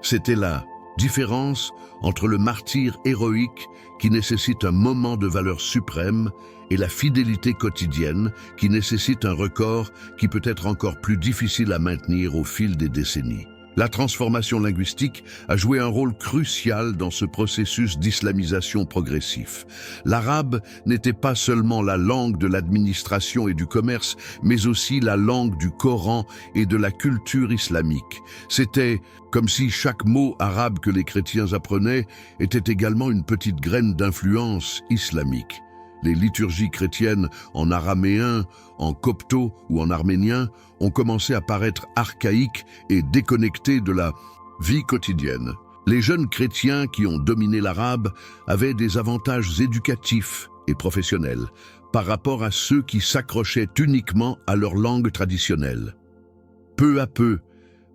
C'était la différence entre le martyre héroïque qui nécessite un moment de valeur suprême et la fidélité quotidienne qui nécessite un record qui peut être encore plus difficile à maintenir au fil des décennies. La transformation linguistique a joué un rôle crucial dans ce processus d'islamisation progressif. L'arabe n'était pas seulement la langue de l'administration et du commerce, mais aussi la langue du Coran et de la culture islamique. C'était comme si chaque mot arabe que les chrétiens apprenaient était également une petite graine d'influence islamique. Les liturgies chrétiennes en araméen, en copto ou en arménien ont commencé à paraître archaïques et déconnectées de la vie quotidienne. Les jeunes chrétiens qui ont dominé l'arabe avaient des avantages éducatifs et professionnels par rapport à ceux qui s'accrochaient uniquement à leur langue traditionnelle. Peu à peu,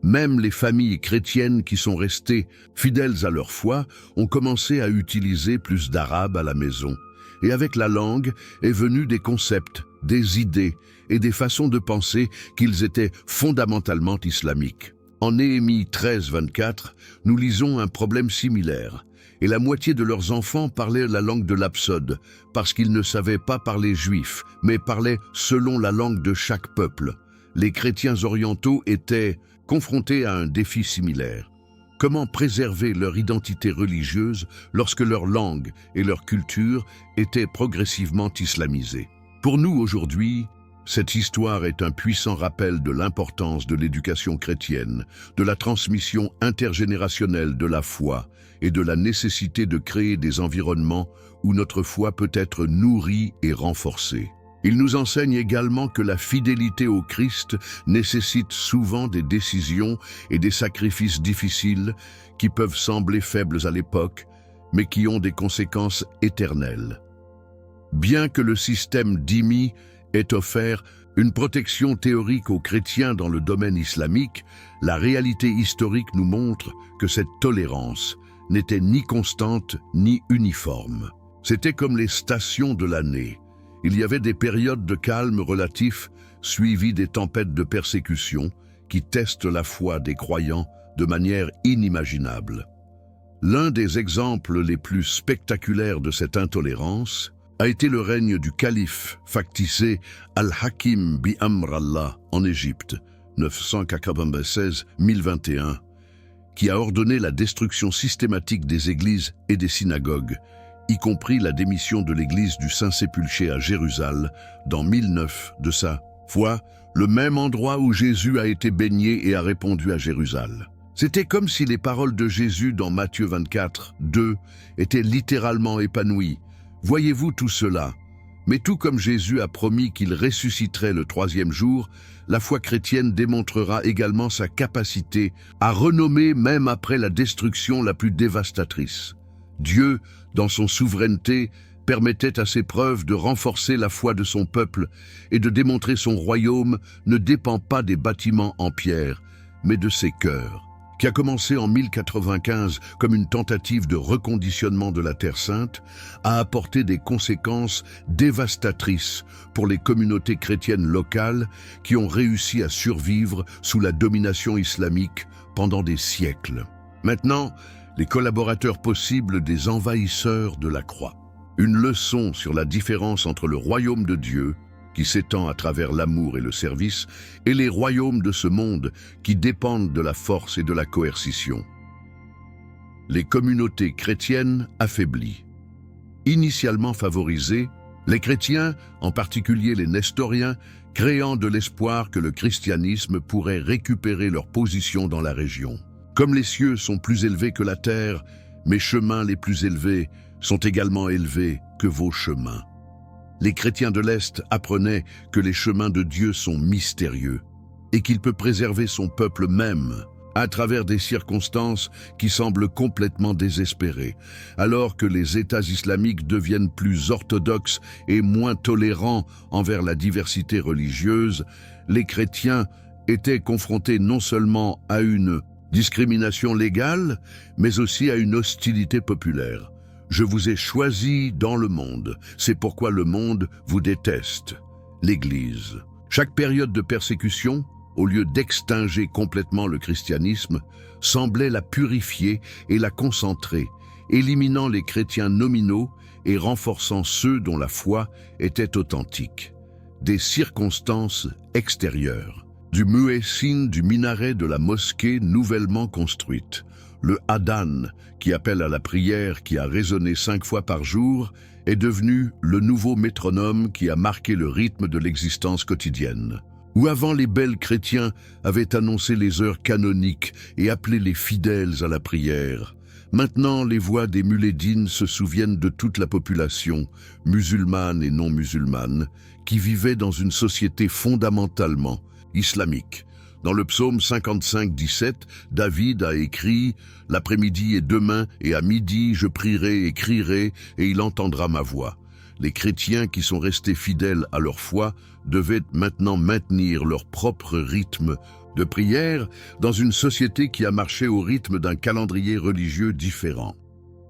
même les familles chrétiennes qui sont restées fidèles à leur foi ont commencé à utiliser plus d'arabe à la maison. Et avec la langue est venu des concepts, des idées et des façons de penser qu'ils étaient fondamentalement islamiques. En Néhémie 13:24, nous lisons un problème similaire. Et la moitié de leurs enfants parlaient la langue de l'Absode, parce qu'ils ne savaient pas parler juif, mais parlaient selon la langue de chaque peuple. Les chrétiens orientaux étaient confrontés à un défi similaire. Comment préserver leur identité religieuse lorsque leur langue et leur culture étaient progressivement islamisées? Pour nous aujourd'hui, cette histoire est un puissant rappel de l'importance de l'éducation chrétienne, de la transmission intergénérationnelle de la foi et de la nécessité de créer des environnements où notre foi peut être nourrie et renforcée. Il nous enseigne également que la fidélité au Christ nécessite souvent des décisions et des sacrifices difficiles qui peuvent sembler faibles à l'époque, mais qui ont des conséquences éternelles. Bien que le système dhimmi ait offert une protection théorique aux chrétiens dans le domaine islamique, la réalité historique nous montre que cette tolérance n'était ni constante ni uniforme. C'était comme les stations de l'année. Il y avait des périodes de calme relatif, suivies des tempêtes de persécution, qui testent la foi des croyants de manière inimaginable. L'un des exemples les plus spectaculaires de cette intolérance a été le règne du calife facticé Al-Hakim bi Amr Allah en Égypte, 996-1021, qui a ordonné la destruction systématique des églises et des synagogues, y compris la démission de l'église du Saint-Sépulcre à Jérusalem dans 1009 de sa foi, le même endroit où Jésus a été baigné et a répondu à Jérusalem. C'était comme si les paroles de Jésus dans Matthieu 24, 2 étaient littéralement épanouies. Voyez-vous tout cela? Mais tout comme Jésus a promis qu'il ressusciterait le troisième jour, la foi chrétienne démontrera également sa capacité à renommer même après la destruction la plus dévastatrice. Dieu, dans son souveraineté, permettait à ses preuves de renforcer la foi de son peuple et de démontrer son royaume ne dépend pas des bâtiments en pierre, mais de ses cœurs, qui a commencé en 1095 comme une tentative de reconditionnement de la Terre Sainte, a apporté des conséquences dévastatrices pour les communautés chrétiennes locales qui ont réussi à survivre sous la domination islamique pendant des siècles. Maintenant, les collaborateurs possibles des envahisseurs de la croix. Une leçon sur la différence entre le royaume de Dieu, qui s'étend à travers l'amour et le service, et les royaumes de ce monde qui dépendent de la force et de la coercition. Les communautés chrétiennes affaiblies. Initialement favorisées, les chrétiens, en particulier les nestoriens, créant de l'espoir que le christianisme pourrait récupérer leur position dans la région. Comme les cieux sont plus élevés que la terre, mes chemins les plus élevés sont également élevés que vos chemins. Les chrétiens de l'Est apprenaient que les chemins de Dieu sont mystérieux et qu'il peut préserver son peuple même à travers des circonstances qui semblent complètement désespérées, alors que les États islamiques deviennent plus orthodoxes et moins tolérants envers la diversité religieuse. Les chrétiens étaient confrontés non seulement à une discrimination légale, mais aussi à une hostilité populaire. Je vous ai choisi dans le monde, c'est pourquoi le monde vous déteste. L'Église. Chaque période de persécution, au lieu d'extinger complètement le christianisme, semblait la purifier et la concentrer, éliminant les chrétiens nominaux et renforçant ceux dont la foi était authentique. Des circonstances extérieures. Du muezzin du minaret de la mosquée nouvellement construite. Le adhan, qui appelle à la prière qui a résonné 5 fois par jour, est devenu le nouveau métronome qui a marqué le rythme de l'existence quotidienne. Où avant les bels chrétiens avaient annoncé les heures canoniques et appelé les fidèles à la prière, maintenant les voix des muezzins se souviennent de toute la population, musulmane et non musulmane, qui vivait dans une société fondamentalement islamique. Dans le psaume 55-17, David a écrit « L'après-midi et demain, et à midi, je prierai et crierai, et il entendra ma voix ». Les chrétiens qui sont restés fidèles à leur foi devaient maintenant maintenir leur propre rythme de prière dans une société qui a marché au rythme d'un calendrier religieux différent.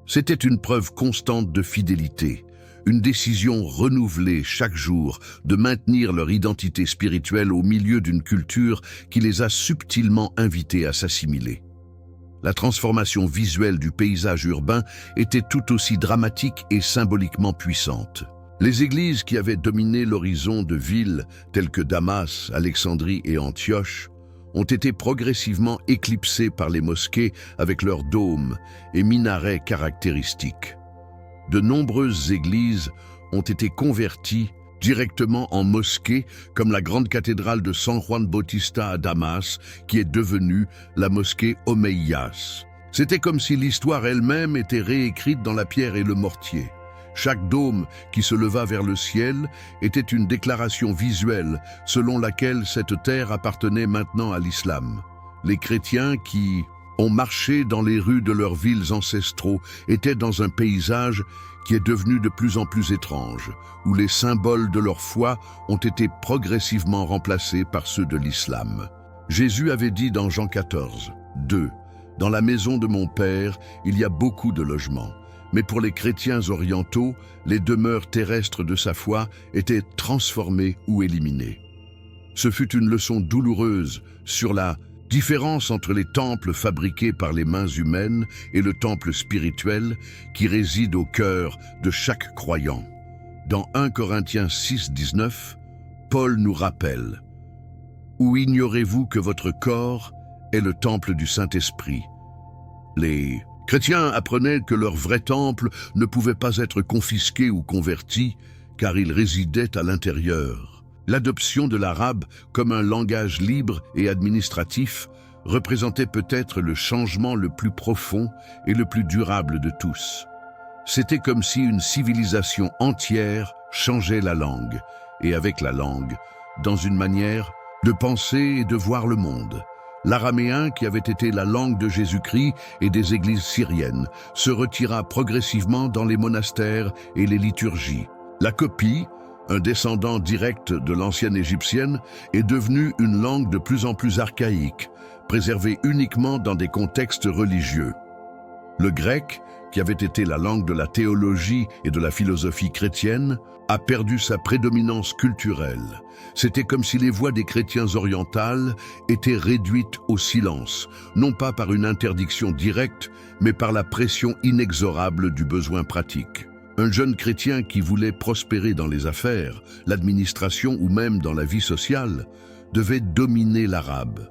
C'était une preuve constante de fidélité, une décision renouvelée chaque jour de maintenir leur identité spirituelle au milieu d'une culture qui les a subtilement invités à s'assimiler. La transformation visuelle du paysage urbain était tout aussi dramatique et symboliquement puissante. Les églises qui avaient dominé l'horizon de villes telles que Damas, Alexandrie et Antioche ont été progressivement éclipsées par les mosquées avec leurs dômes et minarets caractéristiques. De nombreuses églises ont été converties directement en mosquées, comme la grande cathédrale de San Juan Bautista à Damas, qui est devenue la mosquée Omeyyas. C'était comme si l'histoire elle-même était réécrite dans la pierre et le mortier. Chaque dôme qui se leva vers le ciel était une déclaration visuelle selon laquelle cette terre appartenait maintenant à l'islam. Les chrétiens qui ont marché dans les rues de leurs villes ancestraux étaient dans un paysage qui est devenu de plus en plus étrange, où les symboles de leur foi ont été progressivement remplacés par ceux de l'islam. Jésus avait dit dans Jean 14, 2, « Dans la maison de mon Père, il y a beaucoup de logements. » Mais pour les chrétiens orientaux, les demeures terrestres de sa foi étaient transformées ou éliminées. Ce fut une leçon douloureuse sur la différence entre les temples fabriqués par les mains humaines et le temple spirituel qui réside au cœur de chaque croyant. Dans 1 Corinthiens 6, 19, Paul nous rappelle « Ou ignorez-vous que votre corps est le temple du Saint-Esprit ?» Les chrétiens apprenaient que leur vrai temple ne pouvait pas être confisqué ou converti, car il résidait à l'intérieur. L'adoption de l'arabe comme un langage libre et administratif représentait peut-être le changement le plus profond et le plus durable de tous. C'était comme si une civilisation entière changeait la langue, et avec la langue, dans une manière de penser et de voir le monde. L'araméen, qui avait été la langue de Jésus-Christ et des églises syriennes, se retira progressivement dans les monastères et les liturgies. La copie, un descendant direct de l'ancienne égyptienne, est devenue une langue de plus en plus archaïque, préservée uniquement dans des contextes religieux. Le grec, qui avait été la langue de la théologie et de la philosophie chrétienne, a perdu sa prédominance culturelle. C'était comme si les voix des chrétiens orientales étaient réduites au silence, non pas par une interdiction directe, mais par la pression inexorable du besoin pratique. Un jeune chrétien qui voulait prospérer dans les affaires, l'administration ou même dans la vie sociale, devait dominer l'arabe.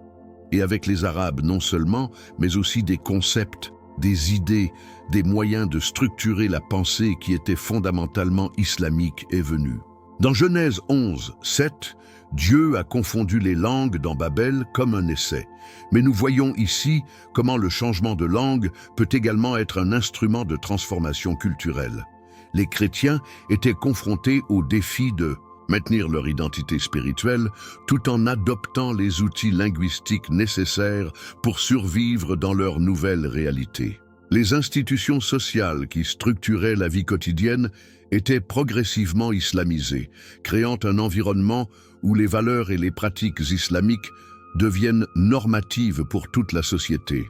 Et avec les arabes non seulement, mais aussi des concepts, des idées, des moyens de structurer la pensée qui étaient fondamentalement islamiques est venu. Dans Genèse 11, 7, Dieu a confondu les langues dans Babel comme un essai. Mais nous voyons ici comment le changement de langue peut également être un instrument de transformation culturelle. Les chrétiens étaient confrontés au défi de maintenir leur identité spirituelle tout en adoptant les outils linguistiques nécessaires pour survivre dans leur nouvelle réalité. Les institutions sociales qui structuraient la vie quotidienne étaient progressivement islamisées, créant un environnement où les valeurs et les pratiques islamiques deviennent normatives pour toute la société.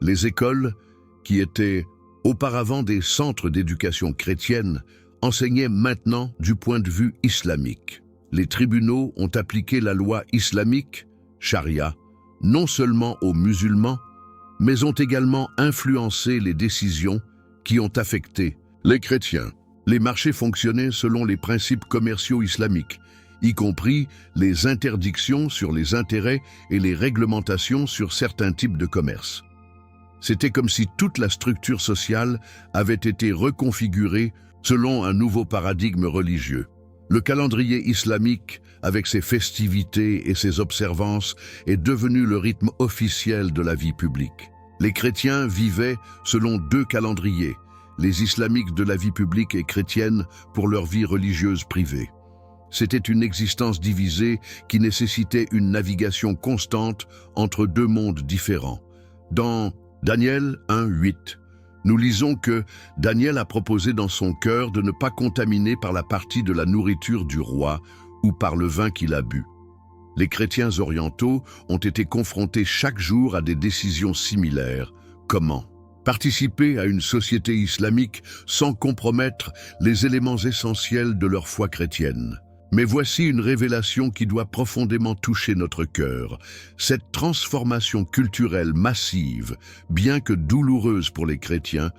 Les écoles, qui étaient auparavant des centres d'éducation chrétienne, enseignaient maintenant du point de vue islamique. Les tribunaux ont appliqué la loi islamique, charia, non seulement aux musulmans, mais ont également influencé les décisions qui ont affecté les chrétiens. Les marchés fonctionnaient selon les principes commerciaux islamiques, y compris les interdictions sur les intérêts et les réglementations sur certains types de commerce. C'était comme si toute la structure sociale avait été reconfigurée selon un nouveau paradigme religieux. Le calendrier islamique, avec ses festivités et ses observances, est devenu le rythme officiel de la vie publique. Les chrétiens vivaient selon deux calendriers, les islamiques de la vie publique et chrétienne pour leur vie religieuse privée. C'était une existence divisée qui nécessitait une navigation constante entre deux mondes différents. Dans Daniel 1:8, nous lisons que Daniel a proposé dans son cœur de ne pas contaminer par la partie de la nourriture du roi ou par le vin qu'il a bu. Les chrétiens orientaux ont été confrontés chaque jour à des décisions similaires. Comment participer à une société islamique sans compromettre les éléments essentiels de leur foi chrétienne? Mais voici une révélation qui doit profondément toucher notre cœur. Cette transformation culturelle massive, bien que douloureuse pour les chrétiens,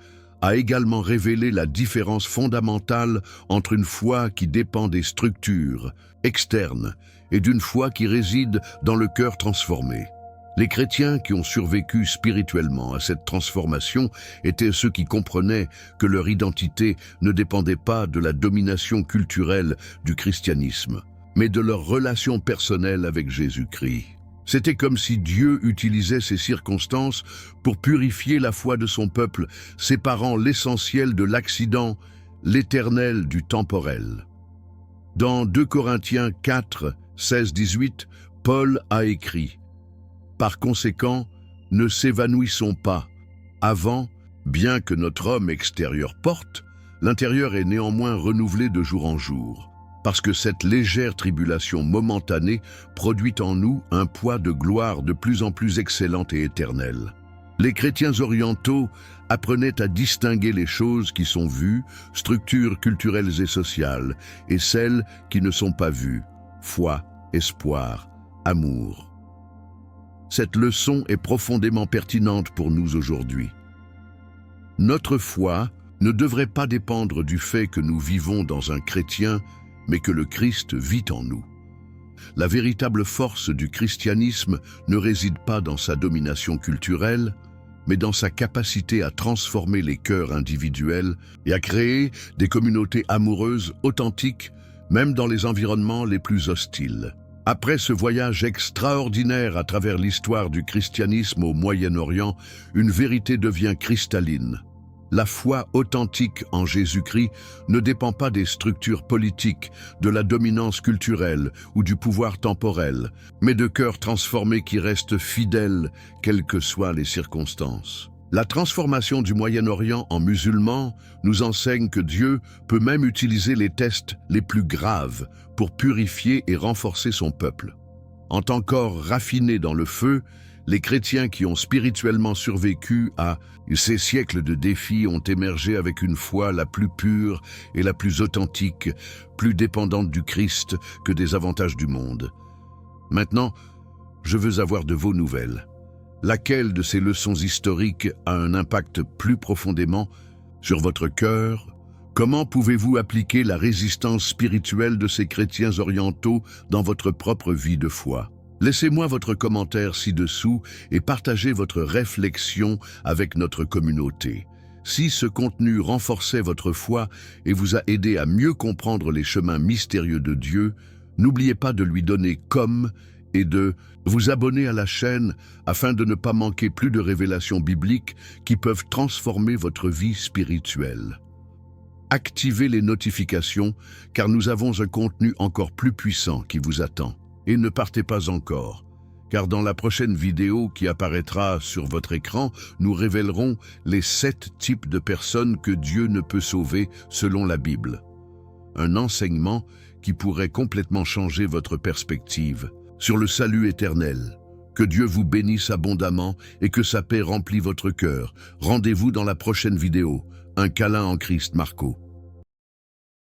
a également révélé la différence fondamentale entre une foi qui dépend des structures externes et d'une foi qui réside dans le cœur transformé. Les chrétiens qui ont survécu spirituellement à cette transformation étaient ceux qui comprenaient que leur identité ne dépendait pas de la domination culturelle du christianisme, mais de leur relation personnelle avec Jésus-Christ. C'était comme si Dieu utilisait ces circonstances pour purifier la foi de son peuple, séparant l'essentiel de l'accident, l'éternel du temporel. Dans 2 Corinthiens 4, 16-18, Paul a écrit « Par conséquent, ne s'évanouissons pas. Avant, bien que notre homme extérieur porte, l'intérieur est néanmoins renouvelé de jour en jour, parce que cette légère tribulation momentanée produit en nous un poids de gloire de plus en plus excellente et éternelle. » Les chrétiens orientaux apprenaient à distinguer les choses qui sont vues, structures culturelles et sociales, et celles qui ne sont pas vues, foi, espoir, amour. Cette leçon est profondément pertinente pour nous aujourd'hui. Notre foi ne devrait pas dépendre du fait que nous vivons dans un chrétien, mais que le Christ vit en nous. La véritable force du christianisme ne réside pas dans sa domination culturelle, mais dans sa capacité à transformer les cœurs individuels et à créer des communautés amoureuses authentiques, même dans les environnements les plus hostiles. Après ce voyage extraordinaire à travers l'histoire du christianisme au Moyen-Orient, une vérité devient cristalline. La foi authentique en Jésus-Christ ne dépend pas des structures politiques, de la dominance culturelle ou du pouvoir temporel, mais de cœurs transformés qui restent fidèles, quelles que soient les circonstances. La transformation du Moyen-Orient en musulman nous enseigne que Dieu peut même utiliser les tests les plus graves pour purifier et renforcer son peuple. En tant qu'or raffiné dans le feu, les chrétiens qui ont spirituellement survécu à ces siècles de défis ont émergé avec une foi la plus pure et la plus authentique, plus dépendante du Christ que des avantages du monde. Maintenant, je veux avoir de vos nouvelles. Laquelle de ces leçons historiques a un impact plus profondément sur votre cœur? Comment pouvez-vous appliquer la résistance spirituelle de ces chrétiens orientaux dans votre propre vie de foi? Laissez-moi votre commentaire ci-dessous et partagez votre réflexion avec notre communauté. Si ce contenu renforçait votre foi et vous a aidé à mieux comprendre les chemins mystérieux de Dieu, n'oubliez pas de lui donner comme et de vous abonner à la chaîne afin de ne pas manquer plus de révélations bibliques qui peuvent transformer votre vie spirituelle. Activez les notifications car nous avons un contenu encore plus puissant qui vous attend. Et ne partez pas encore, car dans la prochaine vidéo qui apparaîtra sur votre écran, nous révélerons les 7 types de personnes que Dieu ne peut sauver selon la Bible. Un enseignement qui pourrait complètement changer votre perspective sur le salut éternel. Que Dieu vous bénisse abondamment et que sa paix remplisse votre cœur. Rendez-vous dans la prochaine vidéo. Un câlin en Christ, Marco.